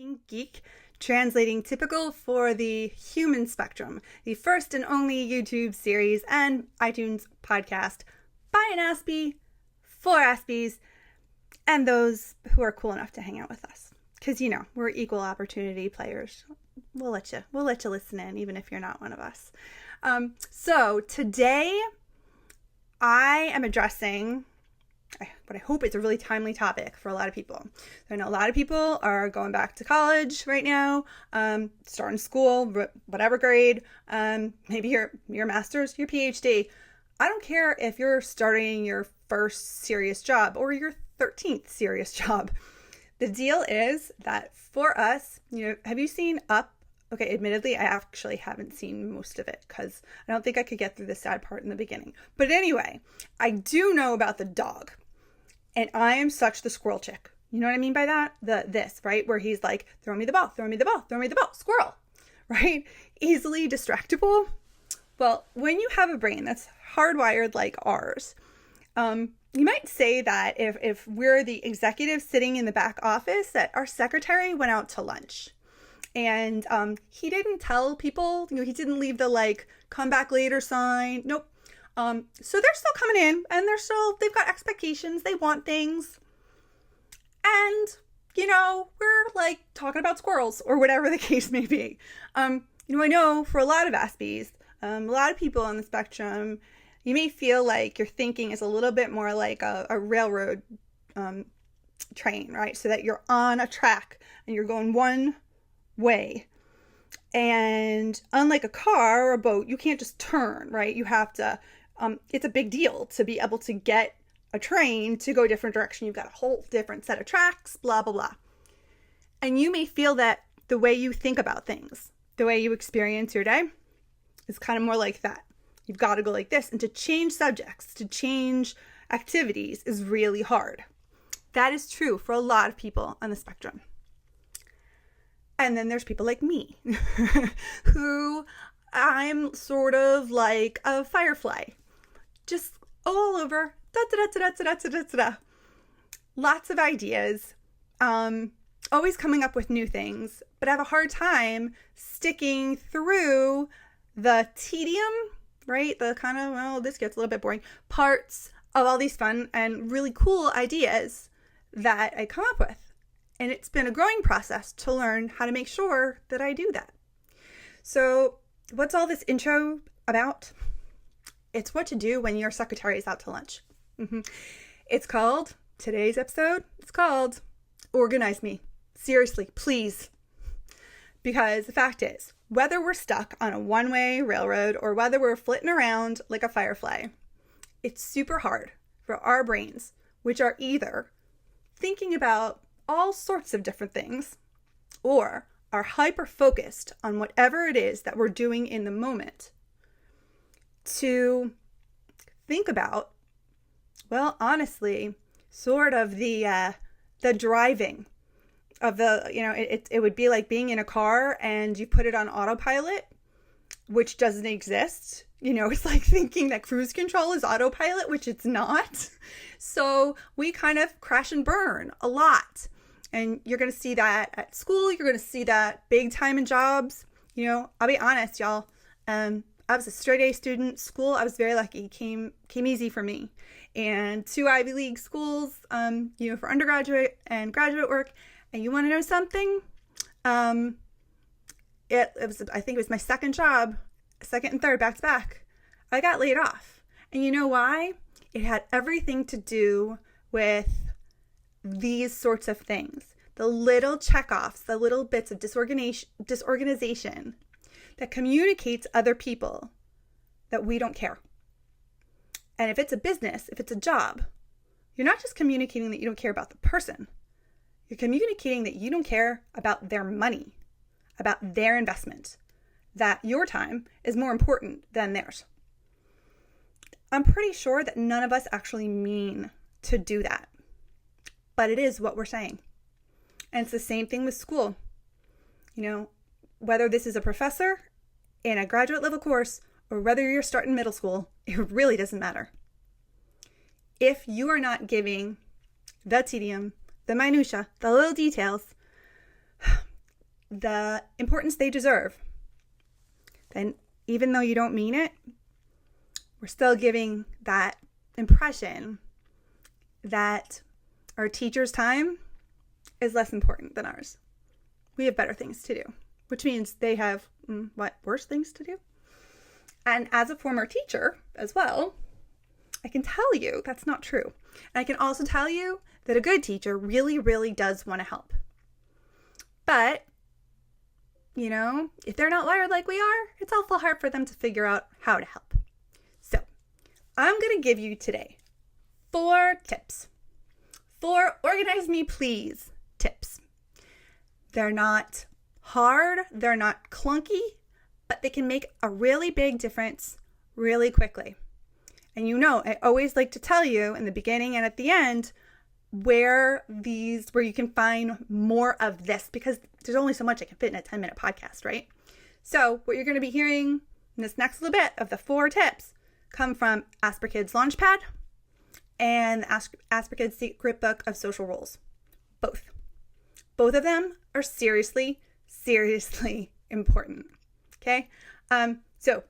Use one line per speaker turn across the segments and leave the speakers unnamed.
Making Geek, translating typical for the human spectrum, the first and only YouTube series and iTunes podcast by an Aspie, for Aspies, and those who are cool enough to hang out with us. Because, we're equal opportunity players. We'll let you listen in, even if you're not one of us. So today I am addressing what I hope is a really timely topic for a lot of people. So I know a lot of people are going back to college right now, starting school, whatever grade, maybe your master's, your PhD. I don't care if you're starting your first serious job or your 13th serious job. The deal is that for us, have you seen Up? Okay, admittedly, I actually haven't seen most of it because I don't think I could get through the sad part in the beginning. But anyway, I do know about the dog. And I am such the Squirrel Check. You know what I mean by that? This, right? Where he's like, throw me the ball, throw me the ball, throw me the ball, squirrel, right? Easily distractible. Well, when you have a brain that's hardwired like ours, you might say that if we're the executive sitting in the back office, that our secretary went out to lunch. And he didn't tell people, he didn't leave the come back later sign. Nope. So they're still coming in and they've got expectations. They want things. And, we're talking about squirrels or whatever the case may be. I know for a lot of Aspies, a lot of people on the spectrum, you may feel like your thinking is a little bit more like a railroad train, right? So that you're on a track and you're going one way. And unlike a car or a boat, you can't just turn, right? You have to, it's a big deal to be able to get a train to go a different direction. You've got a whole different set of tracks, blah, blah, blah. And you may feel that the way you think about things, the way you experience your day is kind of more like that. You've got to go like this. And to change subjects, to change activities is really hard. That is true for a lot of people on the spectrum. And then there's people like me, who I'm sort of like a firefly, just all over, lots of ideas, always coming up with new things, but I have a hard time sticking through the tedium, right? The kind of, this gets a little bit boring, parts of all these fun and really cool ideas that I come up with. And it's been a growing process to learn how to make sure that I do that. So what's all this intro about? It's what to do when your secretary is out to lunch. Today's episode, it's called Organize Me. Seriously, please. Because the fact is, whether we're stuck on a one-way railroad or whether we're flitting around like a firefly, it's super hard for our brains, which are either thinking about all sorts of different things, or are hyper-focused on whatever it is that we're doing in the moment, to think about, well, honestly, sort of the driving of it would be like being in a car and you put it on autopilot, which doesn't exist. It's like thinking that cruise control is autopilot, which it's not. So we kind of crash and burn a lot. And you're going to see that at school. You're going to see that big time in jobs. I'll be honest, y'all. I was a straight A student. School, I was very lucky. Came easy for me. And 2 Ivy League schools, for undergraduate and graduate work. And you want to know something? I think it was my second job, second and third, back to back. I got laid off. And you know why? It had everything to do with these sorts of things, the little checkoffs, the little bits of disorganization that communicates other people that we don't care. And if it's a business, if it's a job, you're not just communicating that you don't care about the person. You're communicating that you don't care about their money, about their investment, that your time is more important than theirs. I'm pretty sure that none of us actually mean to do that. But it is what we're saying. And it's the same thing with school. Whether this is a professor in a graduate level course or whether you're starting middle school, it really doesn't matter. If you are not giving the tedium, the minutia, the little details, the importance they deserve, then even though you don't mean it, we're still giving that impression that our teacher's time is less important than ours. We have better things to do, which means they have, worse things to do? And as a former teacher as well, I can tell you that's not true. And I can also tell you that a good teacher really, really does want to help. But, if they're not wired like we are, it's awful hard for them to figure out how to help. So, I'm going to give you today 4 tips. 4 organize me please tips. They're not hard, they're not clunky, but they can make a really big difference really quickly. And I always like to tell you in the beginning and at the end where you can find more of this, because there's only so much I can fit in a 10-minute podcast, right? So what you're going to be hearing in this next little bit of the 4 tips come from Asperkids Launchpad and the Asperkids Secret Book of Social Roles. Both of them are seriously, seriously important. Okay? So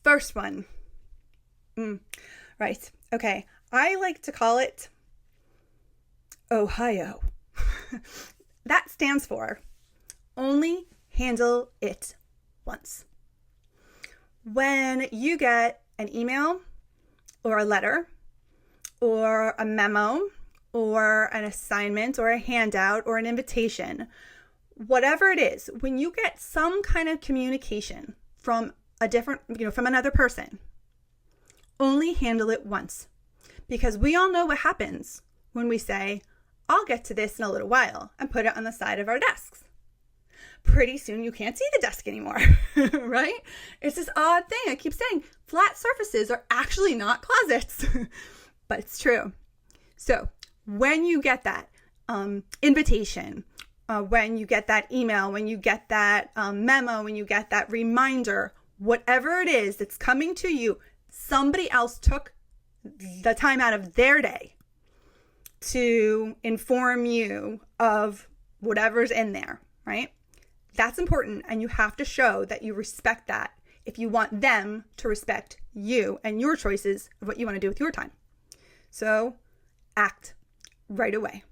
first one. Right. Okay. I like to call it Ohio. That stands for only handle it once. When you get an email or a letter or a memo or an assignment or a handout or an invitation, whatever it is, when you get some kind of communication from from another person, only handle it once. Because we all know what happens when we say, I'll get to this in a little while, and put it on the side of our desks. Pretty soon you can't see the desk anymore, right? It's this odd thing. I keep saying flat surfaces are actually not closets, but it's true. So when you get that invitation, when you get that email, when you get that memo, when you get that reminder, whatever it is that's coming to you, somebody else took the time out of their day to inform you of whatever's in there, right? That's important, and you have to show that you respect that if you want them to respect you and your choices of what you want to do with your time. So act right away.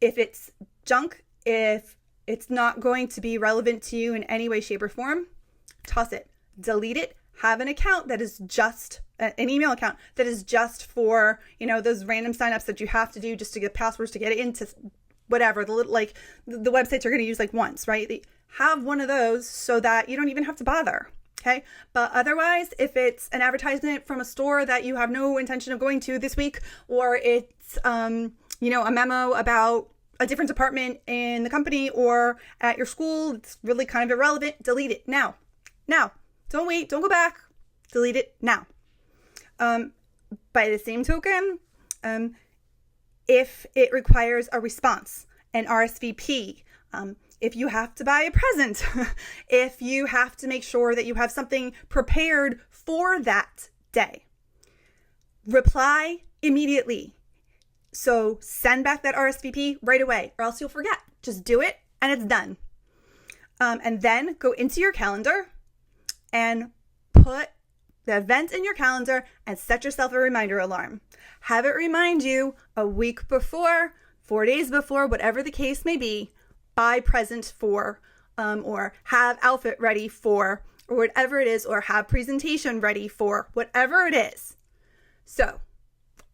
If it's junk, if it's not going to be relevant to you in any way, shape, or form, toss it, delete it, have an account that is just an email account that is just for, those random signups that you have to do just to get passwords to get into whatever, the websites you're going to use once, right? Have one of those so that you don't even have to bother. Okay. But otherwise, if it's an advertisement from a store that you have no intention of going to this week, or it's, a memo about a different department in the company or at your school, it's really kind of irrelevant, delete it now. Don't wait. Don't go back. Delete it now. By the same token, if it requires a response, an RSVP, if you have to buy a present, if you have to make sure that you have something prepared for that day, reply immediately. So send back that RSVP right away, or else you'll forget. Just do it and it's done. And then go into your calendar and put the event in your calendar and set yourself a reminder alarm. Have it remind you a week before, 4 days before, whatever the case may be, buy present for, or have outfit ready for, or whatever it is, or have presentation ready for, whatever it is. So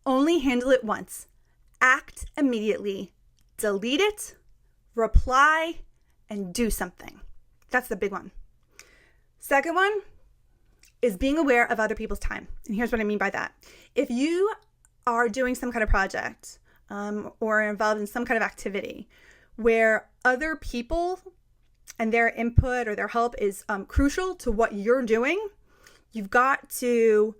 only handle it once. Act immediately. Delete it, reply, and do something. That's the big one. Second one is being aware of other people's time. And here's what I mean by that. If you are doing some kind of project or involved in some kind of activity where other people and their input or their help is crucial to what you're doing, you've got to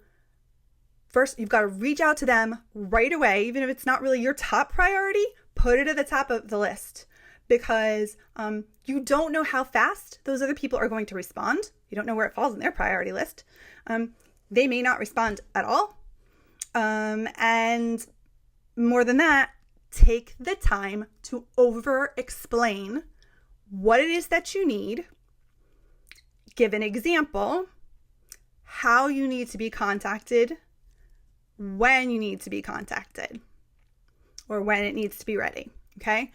reach out to them right away. Even if it's not really your top priority, put it at the top of the list, because you don't know how fast those other people are going to respond. You don't know where it falls in their priority list. They may not respond at all. And more than that, take the time to over-explain what it is that you need, give an example, how you need to be contacted, when you need to be contacted, or when it needs to be ready, okay?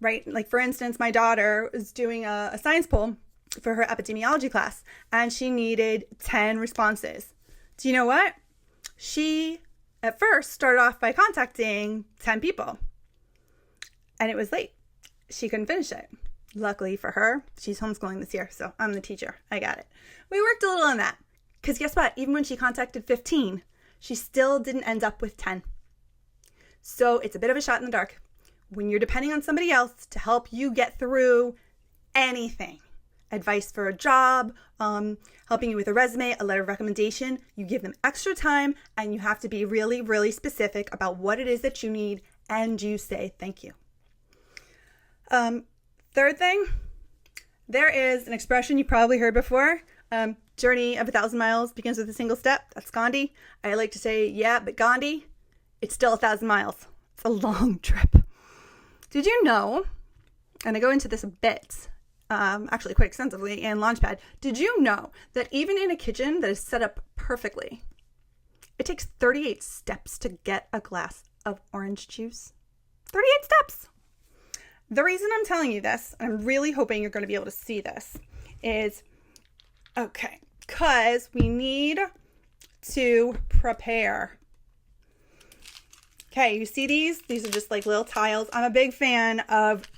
Right? Like for instance, my daughter is doing a science poll for her epidemiology class, and she needed 10 responses. Do you know what? She at first started off by contacting 10 people, and it was late. She couldn't finish it. Luckily for her, she's homeschooling this year, so I'm the teacher. I got it. We worked a little on that, because guess what? Even when she contacted 15, she still didn't end up with 10. So it's a bit of a shot in the dark when you're depending on somebody else to help you get through anything. Advice for a job, helping you with a resume, a letter of recommendation. You give them extra time, and you have to be really, really specific about what it is that you need, and you say thank you. Third thing, there is an expression you probably heard before. Journey of 1,000 miles begins with a single step. That's Gandhi. I like to say, yeah, but Gandhi, it's still 1,000 miles. It's a long trip. Did you know, and I go into this a bit, actually quite extensively in Launchpad, did you know that even in a kitchen that is set up perfectly, it takes 38 steps to get a glass of orange juice? 38 steps! The reason I'm telling you this, and I'm really hoping you're going to be able to see this, is, okay, because we need to prepare. Okay, you see these? These are just like little tiles. I'm a big fan of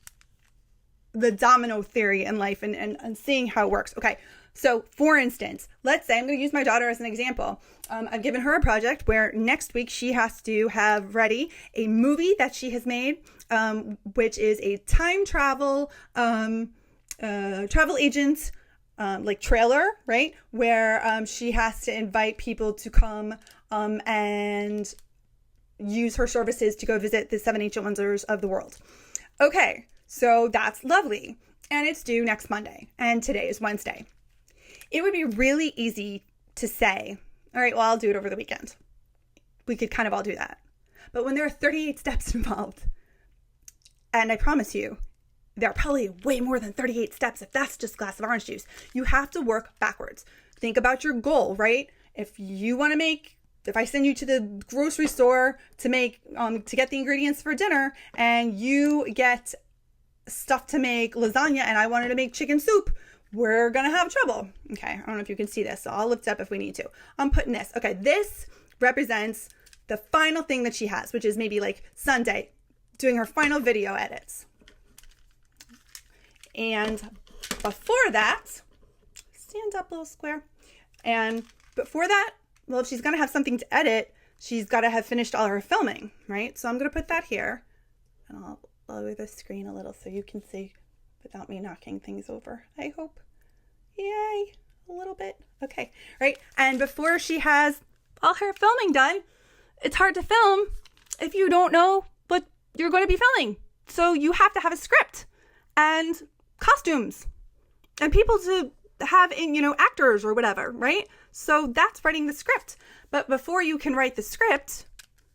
the domino theory in life and seeing how it works. Okay, so for instance, let's say I'm going to use my daughter as an example. I've given her a project where next week she has to have ready a movie that she has made, which is a time travel agent like trailer, right? Where she has to invite people to come and use her services to go visit the 7 ancient wonders of the world. Okay, so that's lovely. And it's due next Monday. And today is Wednesday. It would be really easy to say, all right, well, I'll do it over the weekend. We could kind of all do that. But when there are 38 steps involved, and I promise you, there are probably way more than 38 steps if that's just a glass of orange juice. You have to work backwards. Think about your goal, right? If I send you to the grocery store to get the ingredients for dinner, and you get stuff to make lasagna and I wanted to make chicken soup, we're going to have trouble. Okay, I don't know if you can see this, so I'll lift up if we need to. I'm putting this. Okay, this represents the final thing that she has, which is maybe like Sunday, doing her final video edits. And before that, stand up, little square. And before that, well, if she's going to have something to edit, she's got to have finished all her filming, right? So I'm going to put that here. And I'll lower the screen a little so you can see without me knocking things over, I hope. Yay, a little bit. Okay, right? And before she has all her filming done, it's hard to film if you don't know what you're going to be filming. So you have to have a script and costumes and people to have in, actors or whatever, right? So that's writing the script. But before you can write the script,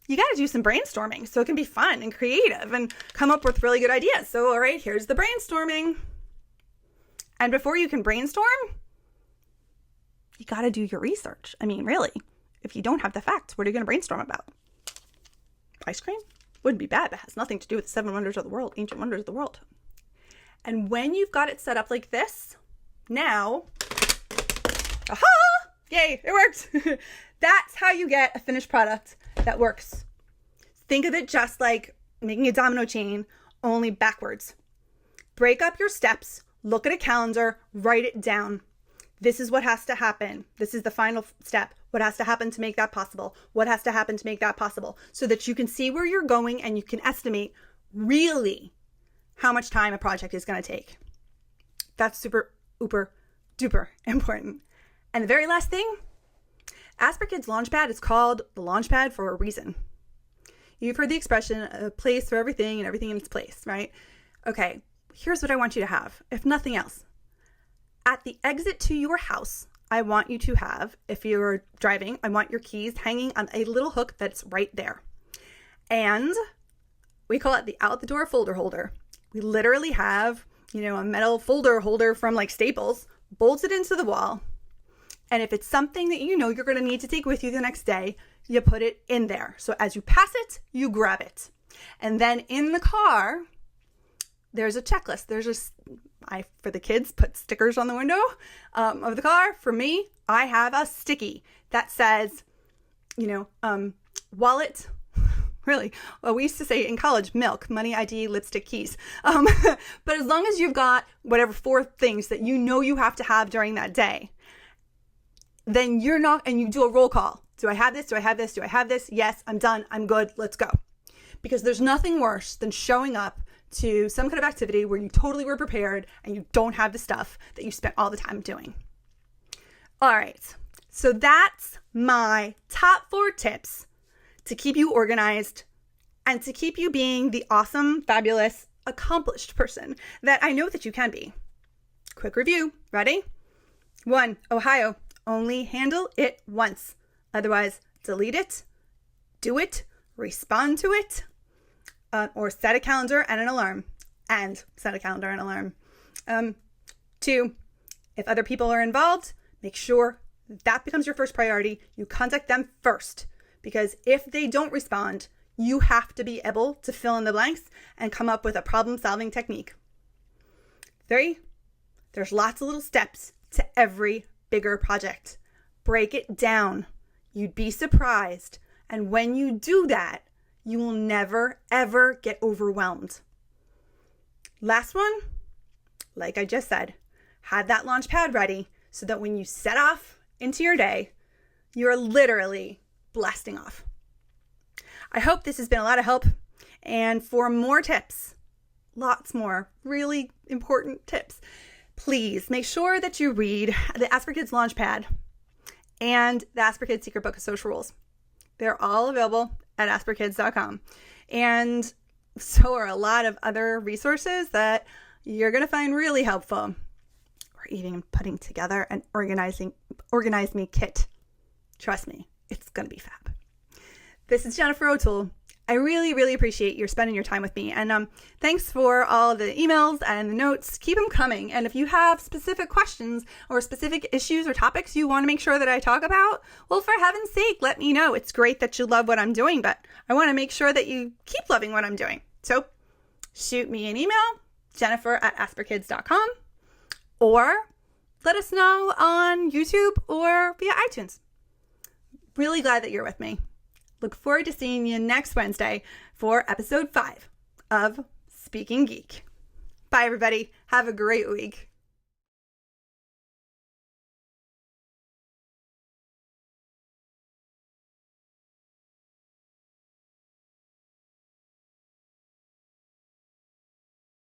you got to do some brainstorming so it can be fun and creative and come up with really good ideas. So, all right, here's the brainstorming. And before you can brainstorm, you got to do your research. I mean, really, if you don't have the facts, what are you going to brainstorm about? Ice cream? Wouldn't be bad. That has nothing to do with the 7 wonders of the world, ancient wonders of the world. And when you've got it set up like this, now, aha! Yay, it worked. That's how you get a finished product that works. Think of it just like making a domino chain, only backwards. Break up your steps, look at a calendar, write it down. This is what has to happen. This is the final step. What has to happen to make that possible? What has to happen to make that possible? So that you can see where you're going and you can estimate really how much time a project is going to take. That's super, uber, duper important. And the very last thing, Asperkids Launchpad is called the Launchpad for a reason. You've heard the expression, a place for everything and everything in its place, right? Okay, here's what I want you to have, if nothing else. At the exit to your house, I want you to have, if you're driving, I want your keys hanging on a little hook that's right there. And we call it the out the door folder holder. We literally have a metal folder holder from like Staples, bolt it into the wall. And if it's something that you're going to need to take with you the next day, you put it in there. So as you pass it, you grab it. And then in the car, there's a checklist. For the kids, put stickers on the window of the car. For me, I have a sticky that says, wallet. Really, well, we used to say in college, milk, money, ID, lipstick, keys. But as long as you've got whatever 4 things that you have to have during that day, then you're not, and you do a roll call. Do I have this? Do I have this? Do I have this? Yes, I'm done. I'm good. Let's go. Because there's nothing worse than showing up to some kind of activity where you totally were prepared and you don't have the stuff that you spent all the time doing. All right. So that's my top 4 tips to keep you organized and to keep you being the awesome, fabulous, accomplished person that I know that you can be. Quick review. Ready? 1, Ohio. Only handle it once. Otherwise, delete it, do it, respond to it, or set a calendar and an alarm. And set a calendar and alarm. 2, if other people are involved, make sure that becomes your first priority. You contact them first. Because if they don't respond, you have to be able to fill in the blanks and come up with a problem-solving technique. 3, there's lots of little steps to every bigger project. Break it down. You'd be surprised. And when you do that, you will never, ever get overwhelmed. Last one, like I just said, have that Launchpad ready so that when you set off into your day, you're literally blasting off. I hope this has been a lot of help. And for more tips, lots more really important tips, please make sure that you read the Asperkids Launchpad and the Asperkids Secret Book of Social Rules. They're all available at asperkids.com. And so are a lot of other resources that you're going to find really helpful. Or even putting together an Organize Me kit. Trust me, it's going to be fab. This is Jennifer O'Toole. I really, really appreciate you spending your time with me. And thanks for all the emails and the notes. Keep them coming. And if you have specific questions or specific issues or topics you want to make sure that I talk about, well, for heaven's sake, let me know. It's great that you love what I'm doing, but I want to make sure that you keep loving what I'm doing. So shoot me an email, jennifer@asperkids.com, or let us know on YouTube or via iTunes. Really glad that you're with me. Look forward to seeing you next Wednesday for episode 5 of Speaking Geek. Bye, everybody. Have a great week.